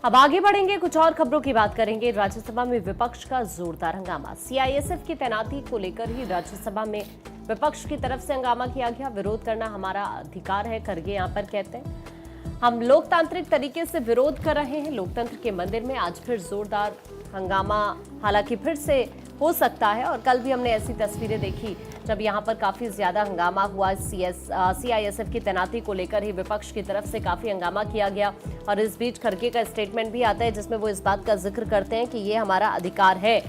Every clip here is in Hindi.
अब आगे बढ़ेंगे, कुछ और खबरों की बात करेंगे। राज्यसभा में विपक्ष का जोरदार हंगामा। सीआईएसएफ की तैनाती को लेकर ही राज्यसभा में विपक्ष की तरफ से हंगामा किया गया। विरोध करना हमारा अधिकार है, खड़गे यहां पर कहते हैं। हम लोकतांत्रिक तरीके से विरोध कर रहे हैं। लोकतंत्र के मंदिर में आज फिर जोरदार हंगामा हालांकि फिर से हो सकता है, और कल भी हमने ऐसी तस्वीरें देखी जब यहां पर काफी ज्यादा हंगामा हुआ। सीआईएसएफ की तैनाती को लेकर ही विपक्ष की तरफ से काफी हंगामा किया गया, और इस बीच खड़गे का स्टेटमेंट भी आता है जिसमें वो इस बात का जिक्र करते हैं कि ये हमारा अधिकार है।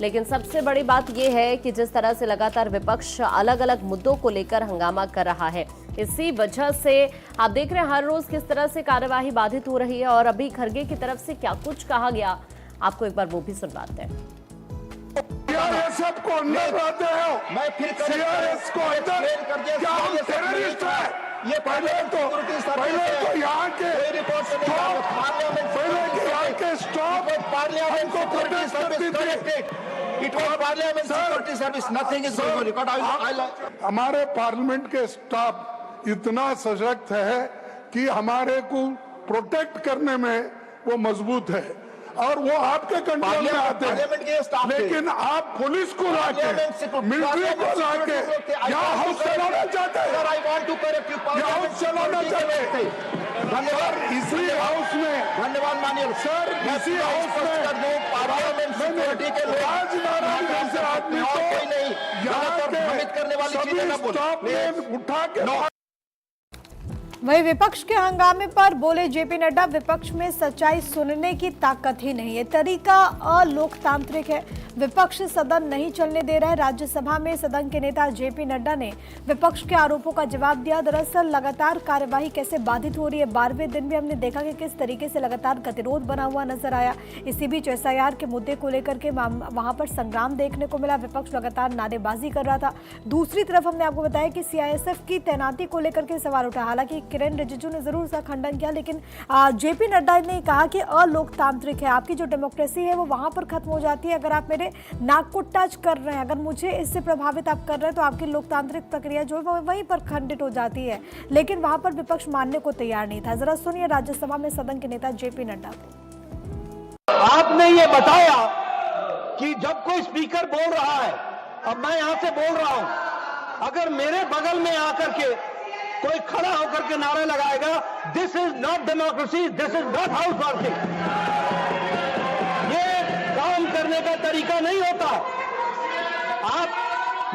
लेकिन सबसे बड़ी बात यह है कि जिस तरह से लगातार विपक्ष अलग अलग मुद्दों को लेकर हंगामा कर रहा है, इसी वजह से आप देख रहे हैं हर रोज किस तरह से कार्यवाही बाधित हो रही है। और अभी खड़गे की तरफ से क्या कुछ कहा गया, आपको एक बार वो भी सुनवाते हैं। सीआईएसएफ को अंदर लाते हो, मैं फिर सीआईएस को अंदर क्या हम टेररिस्ट है? ये पहले तो यहाँ के स्टॉप पार्लियामेंट को प्रोटेस्ट करती थी। It was parliament security service, nothing is going on record. हमारे पार्लियामेंट के स्टाफ इतना सशक्त है कि हमारे को प्रोटेक्ट करने में वो मजबूत है, और वो आपके कंट्रोल में आते हैं। लेकिन आप पुलिस को लाके, मिलिट्री को लाके यहाँ हाउस चलाना चाहते हैं, हाउस चलाना चाहते हैं। धन्यवाद। इसी हाउस में, धन्यवाद मानिए सर, इसी हाउस में पार्लियामेंट सिक्योरिटी के राजनारायण जैसे आदमी को यहाँ के सभी स्टाफ ने उठा के। वहीं विपक्ष के हंगामे पर बोले जेपी नड्डा, विपक्ष में सच्चाई सुनने की ताकत ही नहीं है, तरीका अलोकतांत्रिक है, विपक्ष सदन नहीं चलने दे रहा है। राज्यसभा में सदन के नेता जेपी नड्डा ने विपक्ष के आरोपों का जवाब दिया। दरअसल लगातार कार्यवाही कैसे बाधित हो रही है, 12वें दिन भी हमने देखा कि किस तरीके से लगातार गतिरोध बना हुआ नजर आया। इसी बीच एसआईआर के मुद्दे को लेकर के वहां पर संग्राम देखने को मिला, विपक्ष लगातार नारेबाजी कर रहा था। दूसरी तरफ हमने आपको बताया कि सीआईएसएफ की तैनाती को लेकर के सवाल उठा। हालांकि किरेन रिजिजू ने जरूर उसका खंडन किया, लेकिन जेपी नड्डा ने कहा कि अलोकतांत्रिक है, आपकी जो डेमोक्रेसी है वो वहां पर खत्म हो जाती है। अगर आप मेरे नाक को टच कर रहे हैं, अगर मुझे इससे प्रभावित आप कर रहे हैं, तो आपकी लोकतांत्रिक प्रक्रिया जो है वो वहीं पर खंडित हो जाती है। लेकिन वहां पर विपक्ष मानने को तैयार नहीं था। जरा सुनिए राज्यसभा में सदन के नेता जेपी नड्डा को। आपने ये बताया कि जब कोई स्पीकर बोल रहा है, अब मैं यहां से बोल रहा हूं, अगर मेरे बगल में आकर के कोई खड़ा होकर के नारा लगाएगा, this is not democracy, this is not house working, ये काम करने का तरीका नहीं होता।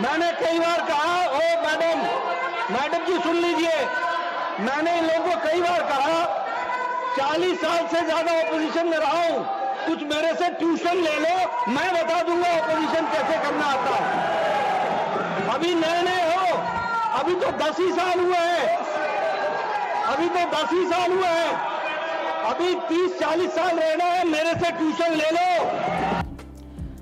मैंने कई बार कहा, ओ मैडम जी सुन लीजिए, मैंने इन लोगों को कई बार कहा, 40 साल से ज्यादा ऑपोजिशन में रहा हूं, कुछ मेरे से ट्यूशन ले लो, मैं बता दूंगा ऑपोजिशन कैसे करना आता है। अभी नए नए हो, अभी तो 10 ही साल हुए हैं, अभी तो 10 ही साल हुए हैं, अभी 30-40 साल रहना है, मेरे से ट्यूशन ले लो।